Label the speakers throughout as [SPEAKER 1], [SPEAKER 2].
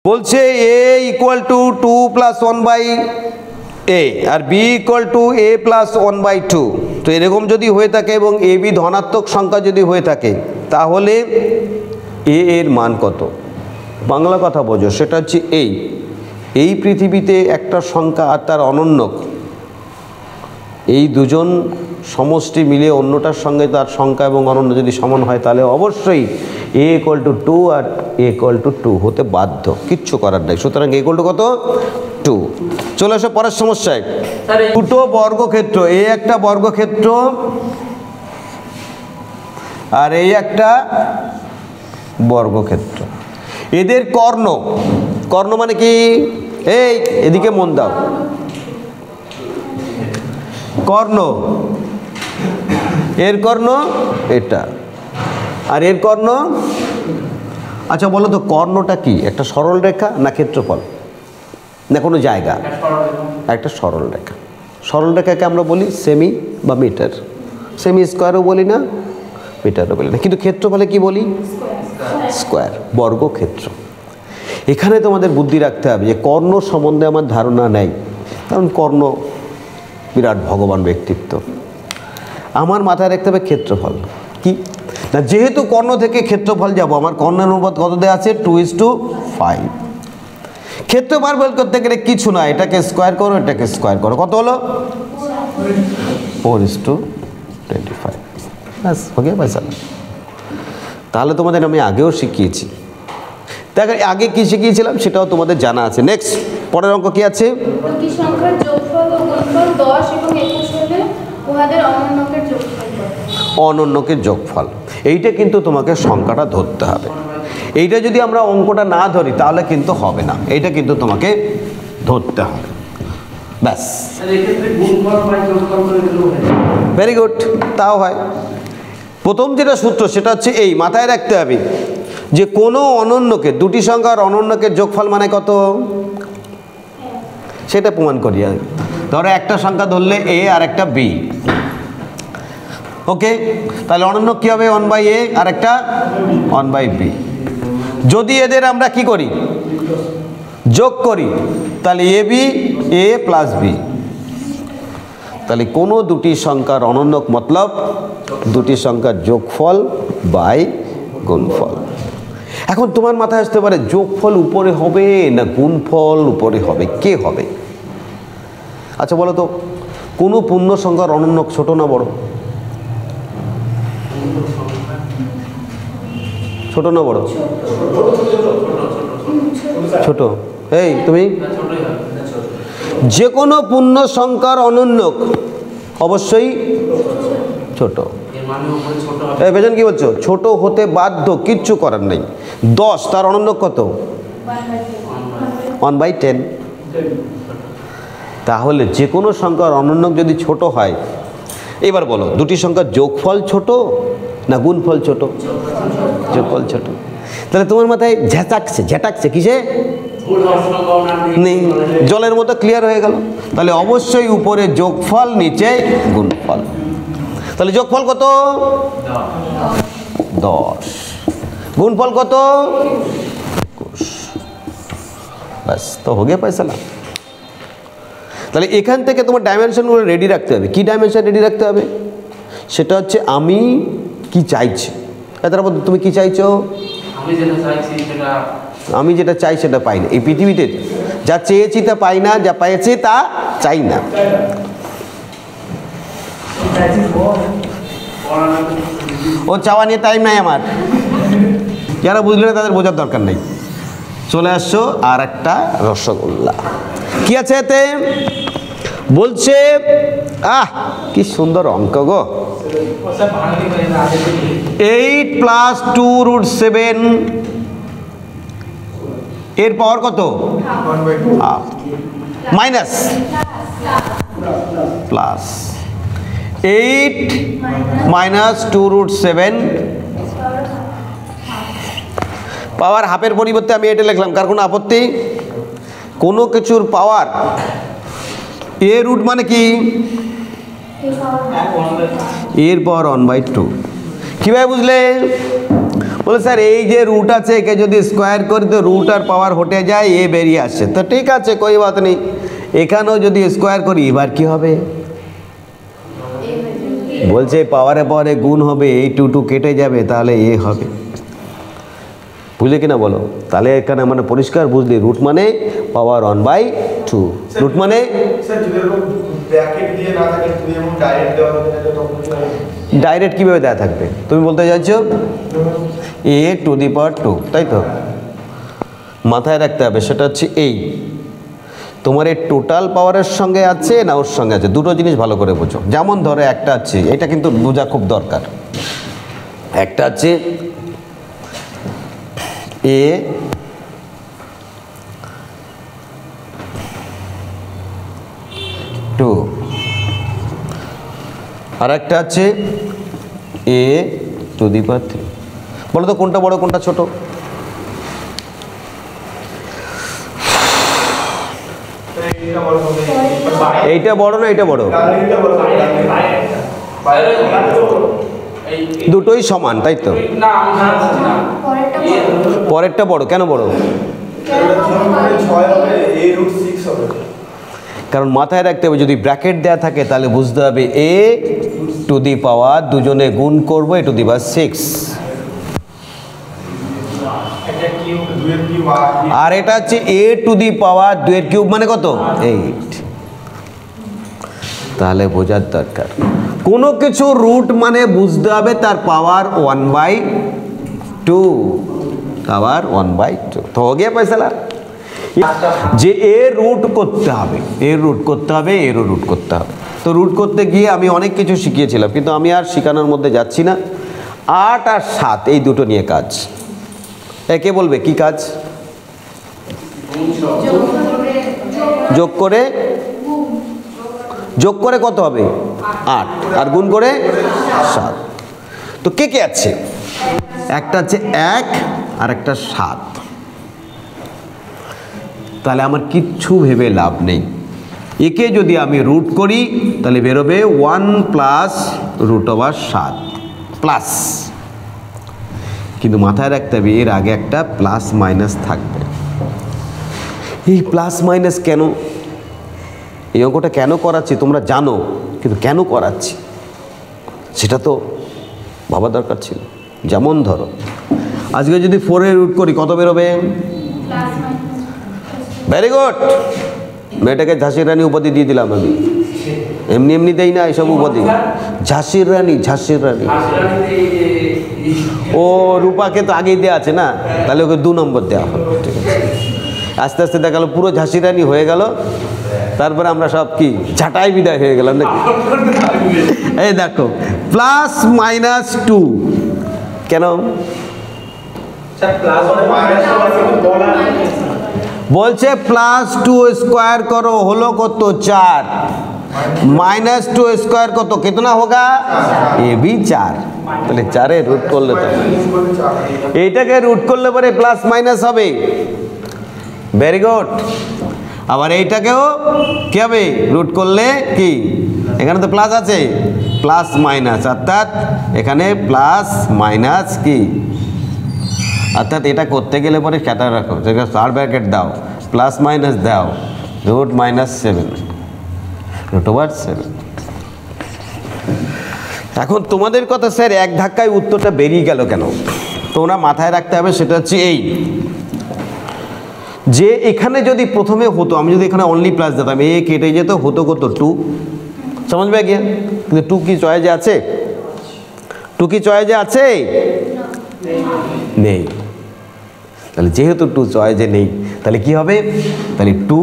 [SPEAKER 1] বলছে a equal to 2 plus 1/a আর b equal to a plus 1/2। তো এরকম যদি হয়ে থাকে এবং a b ধনাত্মক সংখ্যা যদি হয়ে থাকে তাহলে a এর মান কত? বাংলা কথা বোঝো, সেটা হচ্ছে এই পৃথিবীতে একটা সংখ্যা আর তার অনন্যক, এই দুজন সমষ্টি মিলে অন্যটার সঙ্গে তার সংখ্যা এবং অনন্য যদি সমান হয় তাহলে অবশ্যই a ইকুয়াল টু 2 আর a ইকুয়াল টু 2 হতে বাধ্য, কিচ্ছু করার নেই। সুতরাং a ইকুয়াল টু কত? 2। চলে আসো পরের সমস্যায়। দুটো বর্গক্ষেত্র, এই একটা বর্গক্ষেত্র আর এই একটা বর্গক্ষেত্র, এদের কর্ণ, কর্ণ মানে কি? এই এদিকে মন দাও, কর্ণ, এর কর্ণ এটা আর এর কর্ণ। আচ্ছা বলো তো কর্ণটা কি? একটা সরল রেখা না ক্ষেত্রফল না কোনো জায়গা? একটা সরল রেখা। সরল রেখাকে আমরা বলি সেমি বা মিটার, সেমি স্কোয়ারও বলি না, মিটারও বলি না, কিন্তু ক্ষেত্রফলে কি বলি? স্কোয়ার, বর্গক্ষেত্র। এখানে তোমাদের বুদ্ধি রাখতে হবে যে কর্ণ সম্বন্ধে আমার ধারণা নেই, কারণ কর্ণ বিরাট ভগবান ব্যক্তিত্ব। আমার মাথায় রাখতে হবে ক্ষেত্রফল কি না, যেহেতু কর্ণ থেকে ক্ষেত্রফল যাব, আমার কর্ণের অনুপাত কত দেওয়া আছে? 2:5। ক্ষেত্রফল বের করতে গেলে কিছু না, এটাকে স্কোয়ার করো, এটাকে স্কোয়ার করো, কত হলো? 4:25। ব্যাস ওকে পয়সা। তাহলে তোমাদের আমি আগেও শিখিয়েছি, দেখো আগে কি শিখিয়েছিলাম সেটাও তোমাদের জানা আছে। নেক্সট পরের অঙ্ক কি আছে?
[SPEAKER 2] দুটি সংখ্যার যোগফল ও গুণফল 10 এবং 21 হলে উহাদের অনন্যকের যোগফল কত?
[SPEAKER 1] অনন্যকের যোগফল, এইটা কিন্তু তোমাকে সংখ্যাটা ধরতে হবে। এইটা যদি আমরা অঙ্কটা না ধরি তাহলে কিন্তু হবে না, এইটা কিন্তু তোমাকে ধরতে হবে। ব্যাস, ভেরি গুড, তাও হয়। প্রথম যেটা সূত্র সেটা হচ্ছে এই, মাথায় রাখতে হবে যে কোনো অনন্যকে, দুটি সংখ্যার অনন্যকের যোগফল মানে কত, সেটা প্রমাণ করি। ধরো একটা সংখ্যা ধরলে a আর একটা b, ওকে, তাহলে অনন্য কি হবে? 1/a আর একটা 1/b। যদি এদের আমরা কি করি? যোগ করি, তাহলে ab a প্লাস b। তাহলে কোনো দুটি সংখ্যার অনন্যক মতলব দুটি সংখ্যার যোগফল বাই গুণফল। এখন তোমার মাথায় আসতে পারে যোগফল উপরে হবে না গুণফল উপরে হবে, কে হবে? আচ্ছা বলো তো, কোনো পূর্ণ সংখ্যার অনন্যক ছোট না বড়? ছোট না বড়? ছোট। এই তুমি, যে কোনো পূর্ণ সংখ্যার অনন্যক অবশ্যই ছোট। এই বেজন কি বলছো? ছোট হতে বাধ্য, কিচ্ছু করার নেই। 10 তার অনন্যক কত? 1/10। তাহলে যে কোনো সংখ্যার অনন্যক যদি ছোট হয়, এবার বলো দুটি সংখ্যার যোগফল ছোট না গুণফল ছোট? যোগফল ছোট। তাহলে তোমার মাথায় ঝেটাকছে কিসে? নেই, জলের মতো ক্লিয়ার হয়ে গেল। তাহলে অবশ্যই উপরে যোগফল, নিচে গুণফল। তাহলে যোগফল কত? 10। গুণফল কত? 21। ব্যাস তো হয়ে গিয়ে পয়সা না। তাহলে এখান থেকে তোমার ডাইমেনশনগুলো রেডি রাখতে হবে। কি ডাইমেনশন রেডি রাখতে হবে? সেটা হচ্ছে আমি কি চাইছি। তারপর তুমি কি চাইছো? আমি যেটা চাই সেটা পাই না। এই পৃথিবীতে যা চেয়েছি তা পাই না, যা পেয়েছি তা চাই না। ও চাওয়া নিয়ে টাইম নাই আমার, যারা বুঝলে না তাদের বোঝার দরকার নেই। চলে আসছো আর একটা রসগোল্লা। কি আছে এতে? বলছে কি সুন্দর অঙ্ক গো। 8 + 2√7 এর পাওয়ার কত? মাইনাস প্লাস 8 - 2√7 পাওয়ার হাফের পরিবর্তে আমি এটা লিখলাম, কার কোনো আপত্তি? কোনো কিছুর পাওয়ার এ রুট মানে কি? এর পাওয়ার 1/2। কীভাবে বুঝলে? বলে স্যার এই যে রুট আছে একে যদি স্কোয়ার করি তো রুট আর পাওয়ার হটে যায়, এ বেরিয়ে আসছে। তো ঠিক আছে, কোই বাত নেই, এখানেও যদি স্কোয়ার করি এবার কি হবে? বলছে পাওয়ারে পাওয়ারে গুণ হবে, এই টু টু কেটে যাবে, তাহলে এ হবে। বুঝলে কিনা বলো? তাহলে এখানে মানে পরিষ্কার বুঝলি, রুট মানে পাওয়ার 1/2। রুট মানে ডাইরেক্ট কীভাবে দেওয়া থাকবে? তুমি বলতে চাইছো a টু দি পাওয়ার 2, তাই তো? মাথায় রাখতে হবে সেটা হচ্ছে এই তোমার এই টোটাল পাওয়ারের সঙ্গে আছে না ওর সঙ্গে আছে, দুটো জিনিস ভালো করে বোঝো। যেমন ধরো একটা আছে, এটা কিন্তু বোঝা খুব দরকার, একটা আছে a টু, আর একটা আছে a টু দি পাওয়ার 3। বলো তো কোনটা বড় কোনটা ছোট? এইটা বড় না এইটা বড়? দুটোই সমান, তাই তো? পরেরটা বড়, কেন বড়? কারণ মাথায় রাখতে হবে যদি ব্র্যাকেট দেওয়া থাকে তাহলে বুঝতে হবে a টু দি পাওয়ার দুজনে গুণ করবো a টু দি পাওয়ার 6, আর এটা হচ্ছে a টু দি পাওয়ার 2 এর কিউব মানে কত? 8। তাহলে বোঝার দরকার কোনো কিছু রুট মানে বুঝতে হবে তার পাওয়ার 1/2, পাওয়ার 1/2। তো হয়ে গিয়া ফয়সালা যে এর রুট করতে হবে, এর রুট করতে হবে, এরও রুট করতে হবে। তো রুট করতে গিয়ে আমি অনেক কিছু শিখিয়েছিলাম, কিন্তু আমি আর শেখানোর মধ্যে যাচ্ছি না। 8 আর 7 এই দুটো নিয়ে কাজ। একে বলবে কি কাজ? যোগ করে, যোগ করে কত হবে? 8, আর গুণ করে 7। তো কে কে আছে? একটা আছে 1 আর একটা 7। তাহলে আমার কিচ্ছু ভেবে লাভ নেই, একে যদি আমি রুট করি তাহলে বেরোবে 1 প্লাস রুট ওভার 7 প্লাস, কিন্তু মাথায় রাখতে হবে এর আগে একটা প্লাস মাইনাস থাকবে। এই প্লাস মাইনাস কেন? এই অঙ্কটা কেন করাচ্ছি তোমরা জানো, কিন্তু কেন করাচ্ছি সেটা তো ভাবা দরকার ছিল। যেমন ধরো আজকে যদি 4 এর রুট করি কত বেরোবে? ভেরি গুড, মেয়েটাকে ঝাঁসির রানী উপাধি দিয়ে দিলাম আমি, এমনি এমনি দেই না এইসব উপাধি। ঝাঁসির রানী, ঝাঁসির রানী। ও রূপাকে তো আগেই দেওয়া আছে না, তাহলে ওকে 2 নম্বর দেওয়া হবে। ঠিক আছে, আস্তে আস্তে দেখা গেল পুরো ঝাঁসির রানী হয়ে গেল, তারপরে আমরা সব কি ঝাঁটাই বিদায় হয়ে গেলাম নাকি? এই দেখো প্লাস মাইনাস 2 কেন? বলছে প্লাস 2 স্কোয়ার করো, হলো কত? 4। माइनस 2 स्क्वायर को तो कितना होगा? ये भी 4। তাহলে 4 এর রুট করলে তো এইটাকে রুট করলে পরে প্লাস মাইনাস হবে। Very good. আবার এইটাকেও কি হবে? রুট করলে কি, এখানে তো প্লাস আছে, প্লাস মাইনাস, অর্থাৎ এখানে প্লাস মাইনাস কি, অর্থাৎ এটা করতে গেলে পরে কেটে রাখো, স্টার ব্র্যাকেট দাও, প্লাস মাইনাস দাও, রুট মাইনাস 7 রুট ওভার 7। এখন তোমাদের কথা স্যার এক ধাক্কায় উত্তরটা বেরিয়ে গেল কেন? তোমরা মাথায় রাখতে হবে সেটা হচ্ছে এই যে এখানে যদি প্রথমে হতো, আমি যদি এখানে অনলি প্লাস দিতাম, এ কেটে যেত, হতো কত? 2। समझ में गया? কিন্তু 2 কি চয়েজে আছে? 2 কি চয়েজে আছে? নেই। তাহলে যেহেতু 2 চয়েজে নেই, তাহলে কি হবে? তাহলে 2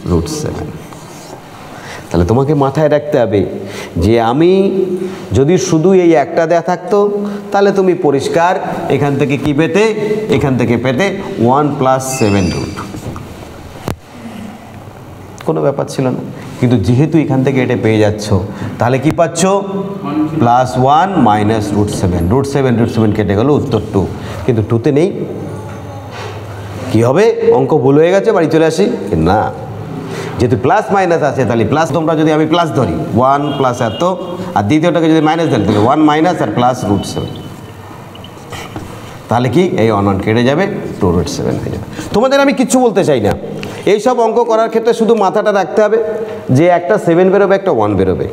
[SPEAKER 1] রুট 7। তাহলে তোমাকে মাথায় রাখতে হবে যে আমি যদি শুধু এই একটা দেয়া থাকতো তাহলে তুমি পরিষ্কার এখান থেকে কি পেতে, এখান থেকে পেতে 1 প্লাস 7 রুট, কোনো ব্যাপার ছিল না। কিন্তু যেহেতু এখান থেকে এটা পেয়ে যাচ্ছ, তাহলে কি পাচ্ছ? প্লাস 1 মাইনাস রুট 7, রুট 7 কেটে গেল, উত্তর 2। কিন্তু 2তে নেই, কি হবে? অঙ্ক ভুল হয়ে গেছে, বাড়ি চলে আসি না, যেহেতু প্লাস মাইনাস আছে তাহলে প্লাস, তোমরা যদি আমি প্লাস ধরি 1 প্লাস এত, আর দ্বিতীয়টাকে যদি মাইনাস ধরি তাহলে 1 মাইনাস আর প্লাস রুট 7। তাহলে কি এই 1 1 কেটে যাবে, 2√7 হয়ে যাবে। তোমাদের আমি কিচ্ছু বলতে চাই না, এইসব অঙ্ক করার ক্ষেত্রে শুধু মাথাটা রাখতে হবে যে একটা 7 বেরোবে, একটা 1 বেরোবে,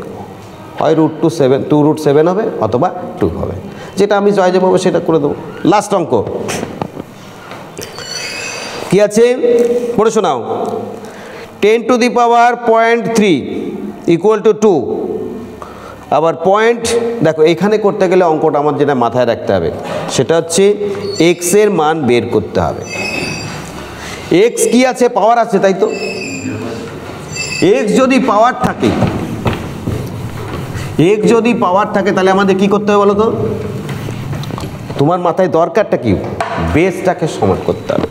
[SPEAKER 1] হয় √2 হবে অথবা 2 হবে, যেটা আমি জয় পাবো সেটা করে দেবো। লাস্ট অঙ্ক কি আছে পড়ে শোনাও। 10 to the power 0.3 equal to 2। আবার পয়েন্ট দেখো, এখানে করতে গেলে অঙ্কটা আমার যেটা মাথায় রাখতে হবে সেটা হচ্ছে এক্স এর মান বের করতে হবে। এক্স কি আছে, পাওয়ার আছে, তাই তো। এক্স যদি পাওয়ার থাকে, এক্স যদি পাওয়ার থাকে তাহলে আমাদের কি করতে হবে বলো তো? তোমার মাথায় দরকারটা কি, বেসটাকে সমান করতে হবে।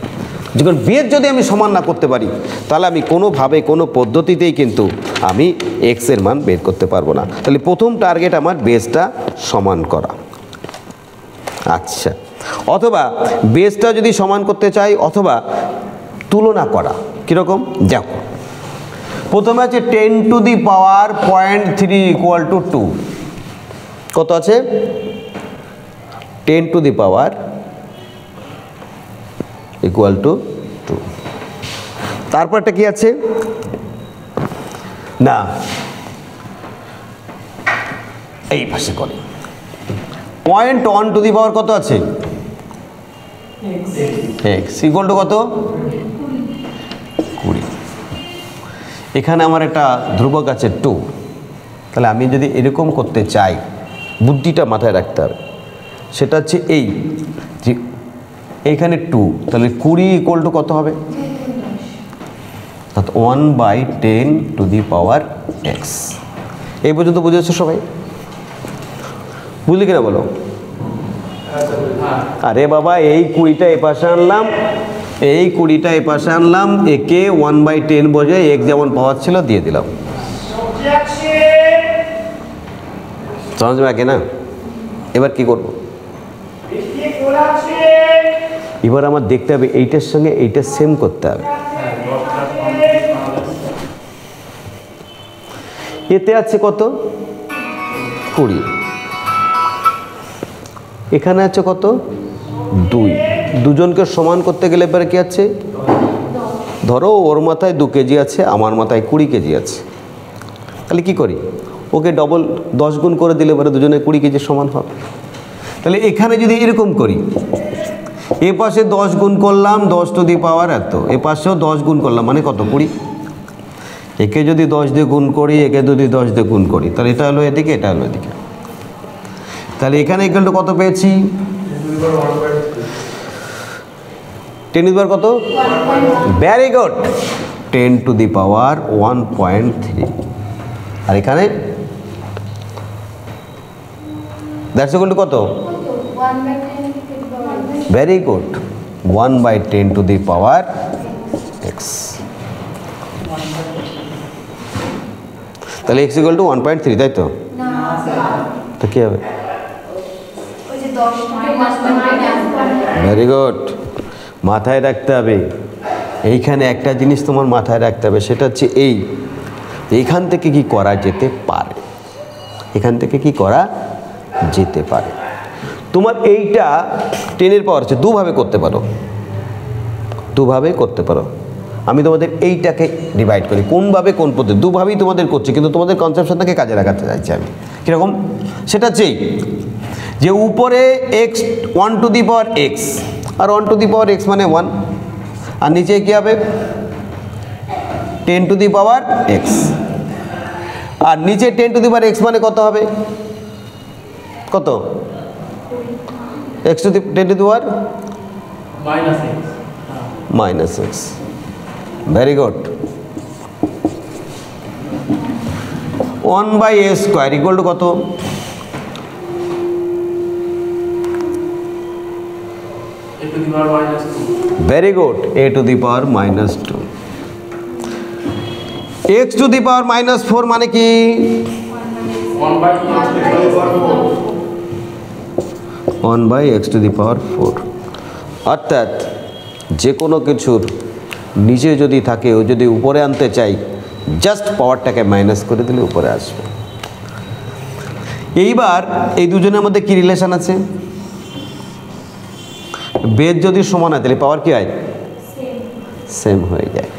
[SPEAKER 1] যখন বেস যদি আমি সমান না করতে পারি তাহলে আমি কোনোভাবে কোনো পদ্ধতিতেই কিন্তু আমি এক্স এর মান বের করতে পারবো না। তাহলে প্রথম টার্গেট আমার বেসটা সমান করা। আচ্ছা, অথবা বেসটা যদি সমান করতে চাই অথবা তুলনা করা, কীরকম দেখো। প্রথমে আছে 10 to the power 0.3 equal to 2। কত আছে? 10 to the power equal to 2। তারপরটা কি আছে না, এই পাশে করি 0.1 টু দি পাওয়ার কত আছে? x ইকুয়াল টু কত? 20। এখানে আমার একটা ধ্রুবক আছে 2, তাহলে আমি যদি এরকম করতে চাই, বুদ্ধিটা মাথায় রাখতে হবে, সেটা হচ্ছে এই যে এইখানে 2, তাহলে 20 ইকুয়াল টু কত হবে? 1/10 টু দি পাওয়ার x। এই পর্যন্ত বুঝেছো সবাই? বুঝলি কিনা বলো? আরে বাবা, এই 20টা এ পাশে আনলাম, এই 20টা এ পাশে আনলাম, একে 1/10 বোঝে x যেমন পাওয়ার ছিল দিয়ে দিলাম। সহজ লাগে না? এবার কি করব? এবার আমার দেখতে হবে এইটার সঙ্গে এইটা সেম করতে হবে। এতে আছে কত? 20। এখানে আছে কত? 2। দুজনকে সমান করতে গেলে এবারে কি আছে? ধরো ওর মাথায় 2 কেজি আছে, আমার মাথায় 20 কেজি আছে, তাহলে কি করি? ওকে ডবল 10 গুণ করে দিলে এবারে দুজনে 20 কেজি সমান হবে। তাহলে এখানে যদি এরকম করি, এ পাশে 10 গুণ করলাম 10 টু দি পাওয়ার এত, এ পাশেও 10 গুণ করলাম, মানে কত? 20। একে যদি 10 দিয়ে গুণ করি, একে যদি 10 দিয়ে গুণ করি, তাহলে এটা হলো এদিকে, এটা হলো এদিকে। তাহলে এখানে ইকুয়াল টু কত পেয়েছি? 10 টু দি পাওয়ার কত? ভেরি গুড, 10 টু দি পাওয়ার 1.3। আর এখানে দ্যাটস ইকুয়াল টু কত? Very good, 1/10 two the power x। তাহলে x ইকুয়াল টু 1.3, তাই তো? তো কি হবে? ভেরি গুড, মাথায় রাখতে হবে। এইখানে একটা জিনিস তোমার মাথায় রাখতে হবে, সেটা হচ্ছে এইখান থেকে কি করা যেতে পারে, এখান থেকে কি করা যেতে পারে। তোমার এইটা 10 পাওয়ার আছে, দুভাবে করতে পারো, দুভাবে করতে পারো। আমি তোমাদের এইটাকে ডিভাইড করি, কোনভাবে কোন পদ্ধতি, দুভাবেই তোমাদের করছি, কিন্তু তোমাদের কনসেপশনটাকে কাজে লাগাতে চাইছি আমি। কীরকম? সেটা হচ্ছে যে উপরে x 1 to the power x, আর 1 টু দি পাওয়ার x মানে 1, আর নিচে কী হবে? 10 টু দি পাওয়ার x, আর নিচে 10 টু দি পাওয়ার x মানে কত হবে? কত? x to the 10 to the power minus x। Very good, 1/a² equal to কত? Very good, a to the power -2। x to the power -4 মানে কি? 1/x two the power 4। অর্থাৎ যে কোনো কিছুর নিচে যদি থাকে, ও যদি উপরে আনতে চাই, জাস্ট পাওয়ারটাকে মাইনাস করে দিলে উপরে আসবে। এইবার এই দুজনের মধ্যে কি রিলেশন আছে? বেজ যদি সমান হয় তাহলে পাওয়ার কী হয়? সেম হয়ে যায়।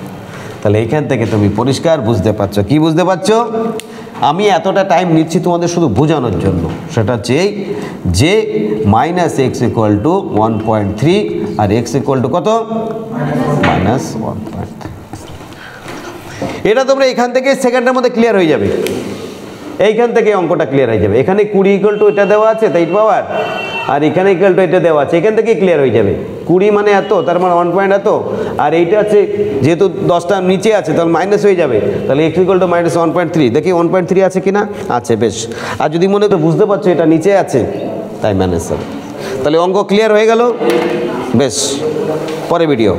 [SPEAKER 1] তাহলে এইখান থেকে তুমি পরিষ্কার বুঝতে পারছো। কি বুঝতে পারছো? আমি এতটা টাইম নিচ্ছি তোমাদের শুধু বোঝানোর জন্য, সেটা হচ্ছে এই যে মাইনাস এক্স ইকুয়াল টু 1.3 আর এক্স ইকুয়াল টু কত? -1.3। এটা তোমরা এখান থেকে সেকেন্ডের মধ্যে ক্লিয়ার হয়ে যাবে। এইখান থেকে অঙ্কটা ক্লিয়ার হয়ে যাবে। এখানে 20 ইকুয়াল টু এটা দেওয়া আছে তাই পাওয়ার, আর এখানে ইকুয়াল টু এটা দেওয়া আছে, এখান থেকেই ক্লিয়ার হয়ে যাবে। 20 মানে এত, তার মানে 1 পয়েন্ট এত, আর এইটা আছে যেহেতু 10টা নিচে আছে তাহলে মাইনাস হয়ে যাবে, তাহলে এক্স ইকুয়াল টু -1.3। দেখি 1.3 আছে কিনা, আছে, বেশ। আর যদি মনে তো বুঝতে পারছো এটা নিচে আছে তাই মাইনাস হবে। তাহলে অঙ্ক ক্লিয়ার হয়ে গেল, বেশ। পরে ভিডিও।